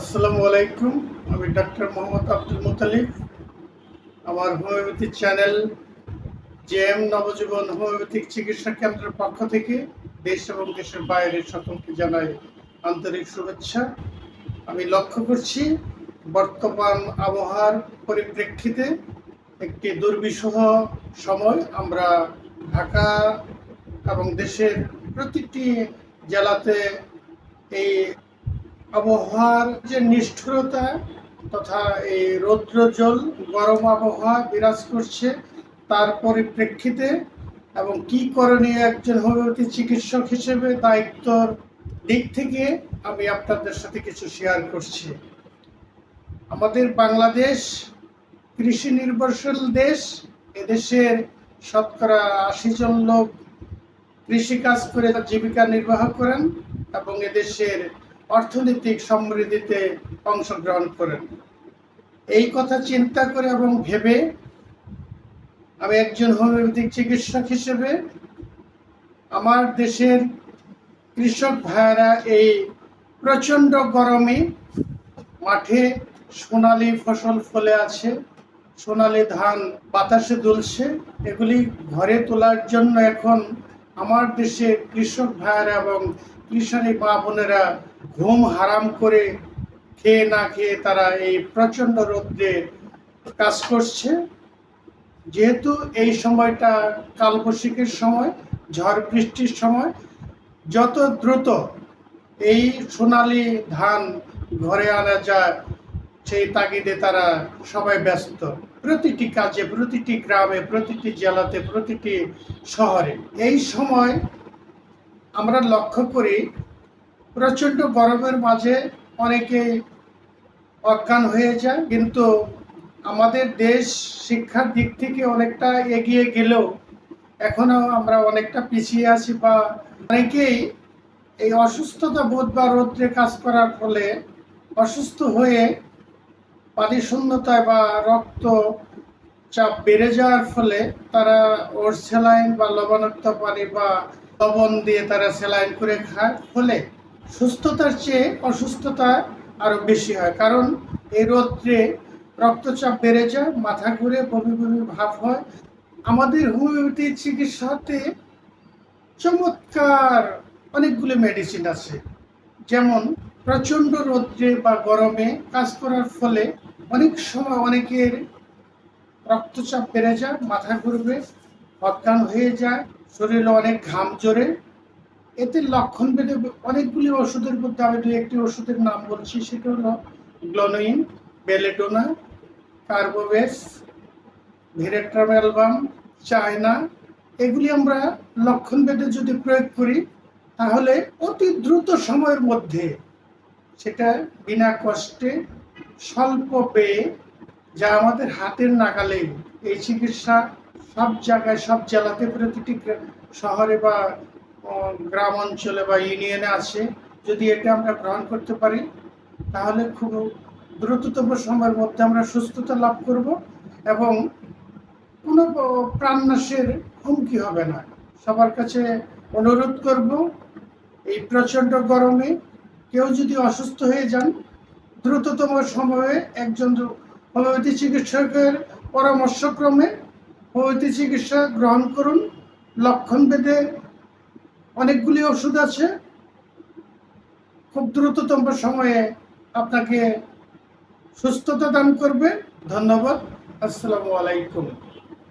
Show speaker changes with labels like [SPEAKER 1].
[SPEAKER 1] আসসালামু আলাইকুম। আমি ডাক্তার মোহাম্মদ আব্দুল মুতালিব। আমার হোমিওপ্যাথি চ্যানেল জেএম নবজীবন হোমিওপ্যাথিক চিকিৎসা কেন্দ্রের পক্ষ থেকে দেশ এবং দেশের বাইরের সকলকে জানাই আন্তরিক শুভেচ্ছা। আমি লক্ষ্য করছি বর্তমান আবহাওয়ার পরিপ্রেক্ষিতে একটি দুর্বিষহ সময় আমরা ঢাকা এবং দেশের প্রতিটি জেলাতে এই আবহাওয়ার যে নিষ্ঠুরতা তথা এই রৌদ্রোজ্জ্বল গরম আবহাওয়া বিরাজ করছে, তার পরিপ্রেক্ষিতে এবং কি করণীয় একজন হোমিওপ্যাথি চিকিৎসক হিসেবে দায়িত্বর দিক থেকে আমি আপনাদের সাথে কিছু শেয়ার করছি। আমাদের বাংলাদেশ কৃষি নির্ভরশীল দেশ। এদেশের শতকরা ৮০ জন লোক কৃষিকাজ করে জীবিকা নির্বাহ করেন এবং এদেশের অর্থনৈতিক সমৃদ্ধিতে অংশগ্রহণ করেন। এই কথা চিন্তা করে এবং ভেবে আমি একজন হোমিওপ্যাথিক চিকিৎসক হিসেবে আমার দেশের কৃষক ভাইয়েরা এই প্রচণ্ড গরমে মাঠে সোনালি ফসল ফলে আছে, সোনালি ধান বাতাসে দুলছে, এগুলি ঘরে তোলার জন্য এখন আমার দেশের কৃষক ভাইয়েরা এবং কৃষানি মা বোনেরা ঘুম হারাম করে খেয়ে না খেয়ে তারা এই প্রচণ্ড রৌদ্রে কাজ করছে। যেহেতু এই সময়টা কালবৈশাখীর সময়, ঝড় বৃষ্টির সময়, যত দ্রুত এই সোনালি ধান ঘরে আনা যায় সেই তাগিদে তারা সবাই ব্যস্ত। প্রতিটি কাজে, প্রতিটি গ্রামে, প্রতিটি জেলাতে, প্রতিটি শহরে এই সময় আমরা লক্ষ্য করি প্রচণ্ড গরমের মাঝে অনেকে অজ্ঞান হয়ে যায়। কিন্তু আমাদের দেশ শিক্ষার দিক থেকে অনেকটা এগিয়ে গেলেও এখনও আমরা অনেকটা পিছিয়ে আছি, বা অনেকেই এই অসুস্থতা বোধ বা রৌদ্রে কাজ করার ফলে অসুস্থ হয়ে পানি শূন্যতায় বা রক্ত চাপ বেড়ে যাওয়ার ফলে তারা ওর স্যালাইন বা লবণাক্ত পানি বা লবণ দিয়ে তারা স্যালাইন করে খায়। ফলে সুস্থতার চেয়ে অসুস্থতা আরও বেশি হয়, কারণ এই রৌদ্রে রক্তচাপ বেড়ে যায়, মাথা ঘুরে, বমি বমি ভাব হয়। আমাদের হোমিওপ্যাথি চিকিৎসাতে চমৎকার অনেকগুলো মেডিসিন আছে, যেমন প্রচণ্ড রৌদ্রে বা গরমে কাজ করার ফলে অনেক সময় অনেকের রক্তচাপ বেড়ে যায়, মাথা ঘুরবে, অজ্ঞান হয়ে যায়, শরীরে অনেক ঘাম জোরে। এতে লক্ষণ ভেদে অনেকগুলি ওষুধের মধ্যে আমি একটি ওষুধের নাম বলছি, সেটা হলো গ্লোনোইন, বেলেডোনা, কার্বোভেক্স, ভিরেট্রামেলবাম, চায়না। এগুলি আমরা লক্ষণ ভেদে যদি প্রয়োগ করি তাহলে অতি দ্রুত সময়ের মধ্যে সেটা বিনা কষ্টে স্বল্প ব্যয়ে, যা আমাদের হাতের নাগালে, এই চিকিৎসা সব জায়গায়, সব জেলাতে, প্রতিটি শহরে বা গ্রাম অঞ্চলে বা ইউনিয়নে আছে। যদি এটা আমরা গ্রহণ করতে পারি তাহলে খুব দ্রুততম সময়ের মধ্যে আমরা সুস্থতা লাভ করব এবং কোনো প্রাণনাশের হুমকি হবে না। সবার কাছে অনুরোধ করব, এই প্রচণ্ড গরমে কেউ যদি অসুস্থ হয়ে যান দ্রুততম সময়ে একজন হোমিওপ্যাথি চিকিৎসকের পরামর্শক্রমে হোমিওপ্যাথি চিকিৎসা গ্রহণ করুন। লক্ষণ ভেদে অনেকগুলি ওষুধ আছে, খুব দ্রুততম সময়ে আপনাকে সুস্থতা দান করবে। ধন্যবাদ। আসসালামু আলাইকুম।